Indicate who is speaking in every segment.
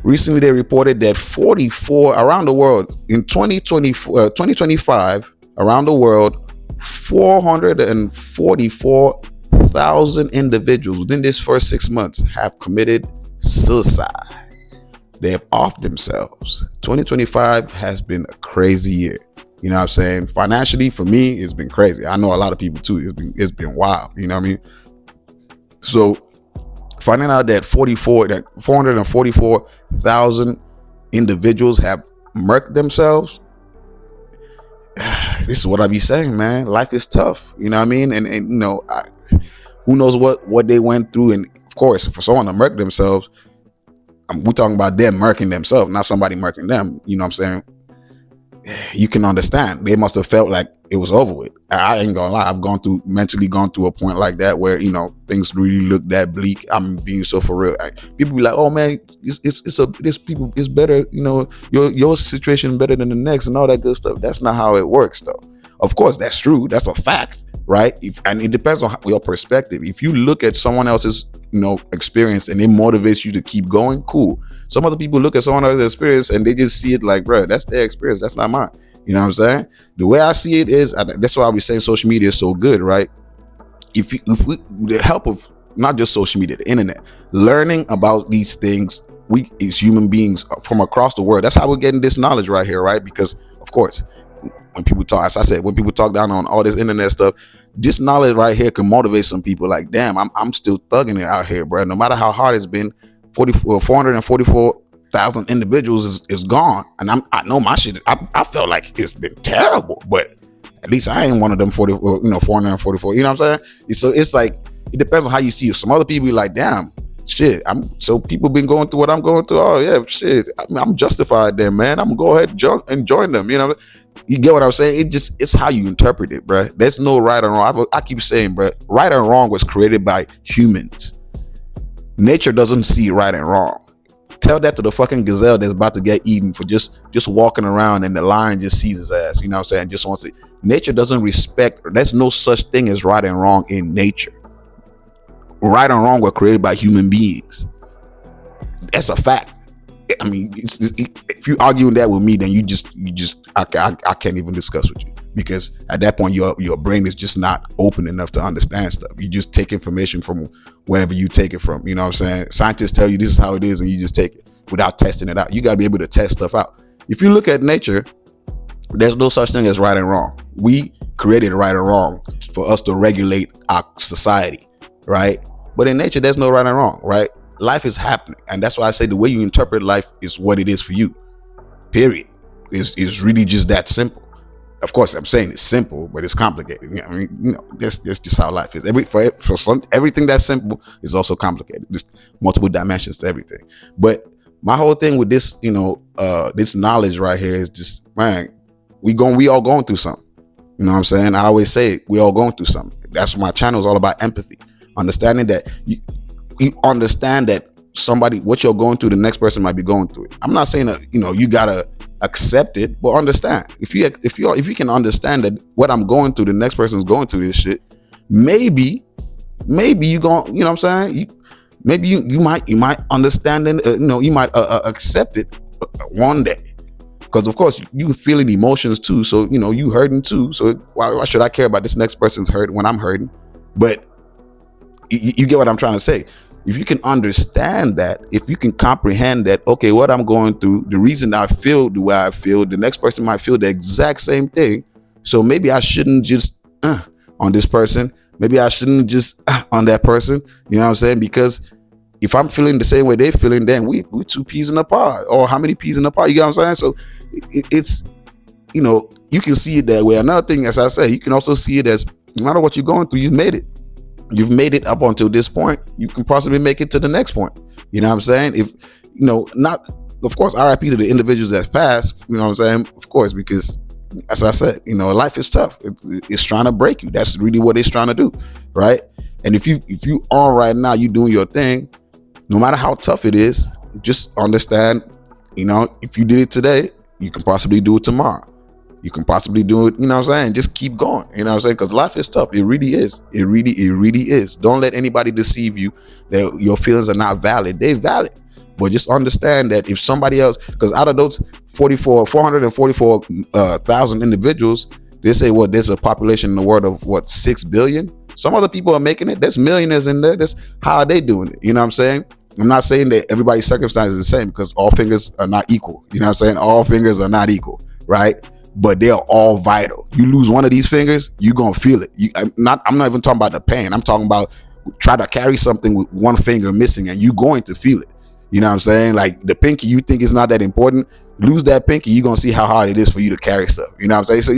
Speaker 1: Recently, they reported that 44 around the world in 2025 around the world, 444,000 individuals within this first 6 months have committed suicide. They have offed themselves. 2025 has been a crazy year. You know what I'm saying? Financially, for me, it's been crazy. I know a lot of people too. It's been wild. You know what I mean? So finding out that 444,000 individuals have murked themselves. This is what I be saying, man. Life is tough. You know what I mean? And you know, who knows what they went through? And of course, for someone to murk themselves, we're talking about them murking themselves, not somebody murking them. You know what I'm saying? You can understand. They must have felt like it was over with. I ain't gonna lie. I've mentally gone through a point like that where, you know, things really look that bleak. I'm being so for real. People be like, oh man, it's better. You know, your situation better than the next and all that good stuff. That's not how it works though. Of course, that's true. That's a fact, right? And it depends on your perspective. If you look at someone else's, you know, experience and it motivates you to keep going, cool. Some other people look at someone else's experience and they just see it like, bro, that's their experience. That's not mine. You know what I'm saying? The way I see it is, that's why we say social media is so good, right? If we, the help of not just social media, the internet, learning about these things, we as human beings from across the world, that's how we're getting this knowledge right here, right? Because of course, when people talk, as I said, when people talk down on all this internet stuff, this knowledge right here can motivate some people. Like, damn, I'm still thugging it out here, bro. No matter how hard it's been, 444,000 individuals is gone, and I know my shit. I felt like it's been terrible, but at least I ain't one of them 444. You know what I'm saying? So it's like it depends on how you see it. Some other people be like, damn, shit. So people been going through what I'm going through. Oh yeah, shit. I'm justified there, man. I'm gonna go ahead and join them. You know. You get what I'm saying? It's how you interpret it, bro. There's no right or wrong. I keep saying, bro, right and wrong was created by humans. Nature doesn't see right and wrong. Tell that to the fucking gazelle that's about to get eaten for just walking around and the lion just sees his ass. You know what I'm saying? Just wants it. Nature doesn't respect. There's no such thing as right and wrong in nature. Right and wrong were created by human beings. That's a fact. I mean, if you arguing that with me, then I can't even discuss with you, because at that point your brain is just not open enough to understand stuff. You just take information from wherever you take it from. You know what I'm saying? Scientists tell you this is how it is, and you just take it without testing it out. You got to be able to test stuff out. If you look at nature, there's no such thing as right and wrong. We created right and wrong for us to regulate our society, right? But in nature, there's no right and wrong, right? Life is happening, and that's why I say the way you interpret life is what it is for you. Period. Is really just that simple. Of course, I'm saying it's simple, but it's complicated. You know, I mean, that's just how life is. Everything that's simple is also complicated. Just multiple dimensions to everything. But my whole thing with this, this knowledge right here is just, man, we all going through something. You know what I'm saying? I always say we all going through something. That's what my channel is all about: empathy, understanding that you understand that what you're going through, the next person might be going through it. I'm not saying that you gotta accept it, but understand. If you can understand that what I'm going through, the next person's going through this shit, maybe you going, you know what I'm saying? You might understand and you might accept it one day, because of course you feeling emotions too. So you hurting too. So why should I care about this next person's hurt when I'm hurting? But you get what I'm trying to say. If you can understand that, if you can comprehend that, okay, what I'm going through, the reason I feel the way I feel, the next person might feel the exact same thing. So maybe I shouldn't just on this person. Maybe I shouldn't just on that person. You know what I'm saying? Because if I'm feeling the same way they're feeling, then we two peas in a pod. Or how many peas in a pod? You get what I'm saying? So it's, you can see it that way. Another thing, as I say, you can also see it as, no matter what you're going through, you've made it. You've made it up until this point. You can possibly make it to the next point. You know what I'm saying? If, not, of course, RIP to the individuals that's passed, you know what I'm saying? Of course, because as I said, life is tough. It's trying to break you. That's really what it's trying to do. Right. And if you are right now, you doing your thing, no matter how tough it is, just understand, if you did it today, you can possibly do it tomorrow. You can possibly do it, you know what I'm saying? Just keep going, you know what I'm saying? Because life is tough. It really is. It really is. Don't let anybody deceive you that your feelings are not valid. They're valid. But just understand that if somebody else, because out of those 444,000 individuals, they say what, there's a population in the world of what, 6 billion? Some other people are making it. There's millionaires in there. That's how are they doing it? You know what I'm saying? I'm not saying that everybody's circumstances are the same, because all fingers are not equal. You know what I'm saying? All fingers are not equal, right? But they're all vital. You lose one of these fingers, you're gonna feel it. I'm not even talking about the pain. I'm talking about try to carry something with one finger missing, and you're going to feel it. You know what I'm saying? Like the pinky, you think is not that important. Lose that pinky, you're gonna see how hard it is for you to carry stuff. You know what I'm saying? So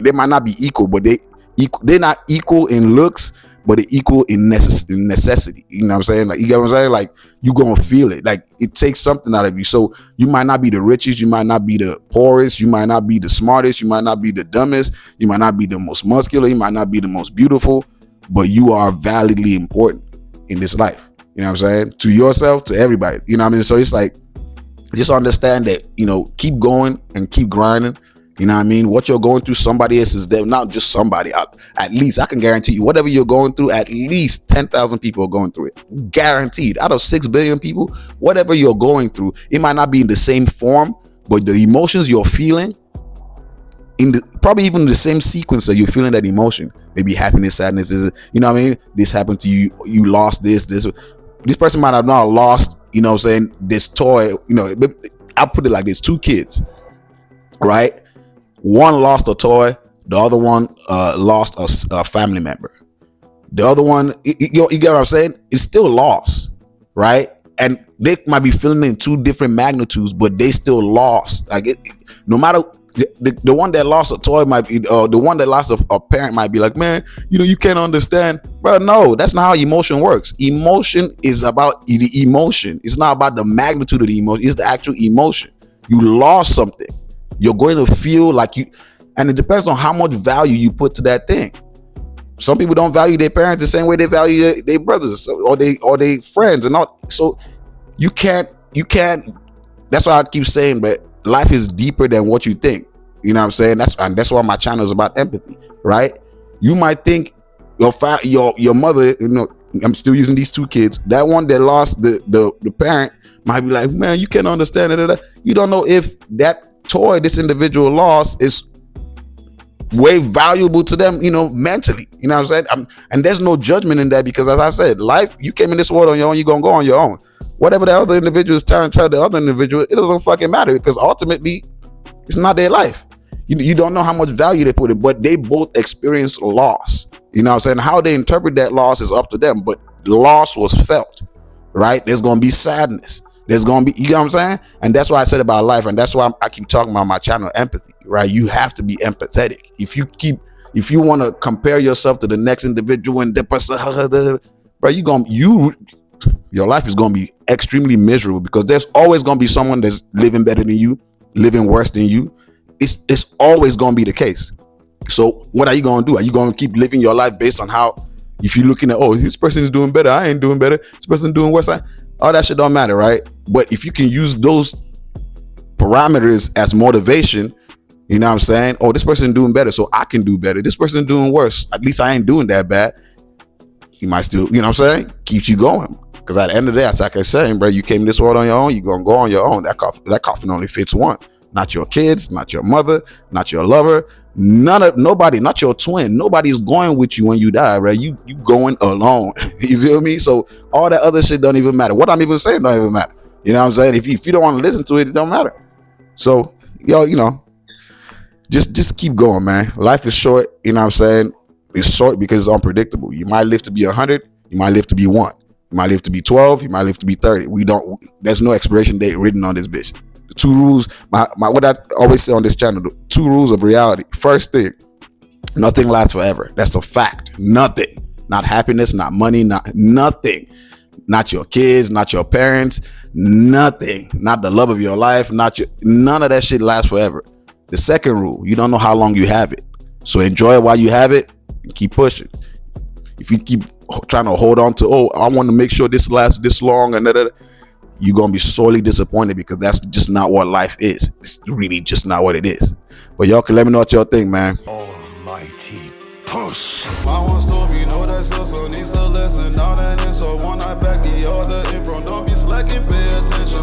Speaker 1: they might not be equal, but they're not equal in looks, but they're equal in necessity. You know what I'm saying? Like, you get what I'm saying? Like, you gonna feel it. Like, it takes something out of you. So you might not be the richest, you might not be the poorest, you might not be the smartest, you might not be the dumbest, you might not be the most muscular, you might not be the most beautiful, but you are validly important in this life. You know what I'm saying? To yourself, to everybody. You know what I mean? So it's like, just understand that, you know, keep going and keep grinding. You know what I mean? What you're going through, somebody else is there. Not just somebody. At least, I can guarantee you, whatever you're going through, at least 10,000 people are going through it. Guaranteed. Out of 6 billion people, whatever you're going through, it might not be in the same form, but the emotions you're feeling, probably even the same sequence that you're feeling that emotion. Maybe happiness, sadness, you know what I mean? This happened to you, you lost this person might have not lost, you know what I'm saying, this toy, you know. I'll put it like this: 2 kids, right? One lost a toy, the other one lost a family member. The other one, you get what I'm saying? It's still lost, right? And they might be feeling it in 2 different magnitudes, but they still lost. Like, no matter the one that lost a toy might be, the one that lost a parent might be like, man, you know, you can't understand, bro. No, that's not how emotion works. Emotion is about the emotion. It's not about the magnitude of the emotion. It's the actual emotion. You lost something. You're going to feel like you, and it depends on how much value you put to that thing. Some people don't value their parents the same way they value their brothers or they friends, and all. So you can't. That's why I keep saying, but life is deeper than what you think. You know what I'm saying? That's why my channel is about empathy, right? You might think your mother, you know, I'm still using these 2 kids. That one that lost the parent might be like, man, you can't understand it. You don't know if that toy this individual lost is way valuable to them, you know, mentally. You know what I'm saying? And there's no judgment in that, because as I said, life, you came in this world on your own, you're gonna go on your own. Whatever the other individual is trying to tell the other individual, it doesn't fucking matter, because ultimately it's not their life. You don't know how much value they put in, but they both experience loss. You know what I'm saying? How they interpret that loss is up to them, but the loss was felt, right? There's gonna be sadness. There's gonna be, you know what I'm saying? And that's why I said about life, and that's why I keep talking about my channel, empathy, right? You have to be empathetic. If you want to compare yourself to the next individual and the person, bro, your life is gonna be extremely miserable, because there's always gonna be someone that's living better than you, living worse than you. It's always gonna be the case. So what are you gonna do? Are you gonna keep living your life based on how, if you're looking at, oh, this person is doing better, I ain't doing better, this person doing worse, all that shit don't matter, right? But if you can use those parameters as motivation, you know what I'm saying? Oh, this person doing better, so I can do better. This person doing worse, at least I ain't doing that bad. You might still, you know what I'm saying? Keeps you going. Because at the end of the day, it's like I was saying, bro, you came to this world on your own, you're gonna go on your own. That coffin only fits one. Not your kids, not your mother, not your lover, nobody, not your twin. Nobody's going with you when you die, right? You going alone. You feel me? So all that other shit don't even matter. What I'm even saying don't even matter. You know what I'm saying? If you don't want to listen to it, it don't matter. So, yo, you know, just keep going, man. Life is short. You know what I'm saying? It's short because it's unpredictable. You might live to be 100. You might live to be 1. You might live to be 12. You might live to be 30. There's no expiration date written on this bitch. The 2 rules, what I always say on this channel, the 2 rules of reality. First thing, nothing lasts forever. That's a fact. Nothing. Not happiness, not money, nothing. Not your kids, not your parents, nothing. Not the love of your life, none of that shit lasts forever. The second rule, you don't know how long you have it. So enjoy it while you have it and keep pushing. If you keep trying to hold on to, oh, I want to make sure this lasts this long, and you're gonna be sorely disappointed, because that's just not what life is. It's really just not what it is. But y'all can let me know what y'all think, man.
Speaker 2: Almighty push. My one story, know that's also needs a lesson. Now that in, so one eye back, the other in front. Don't be slacking, pay attention.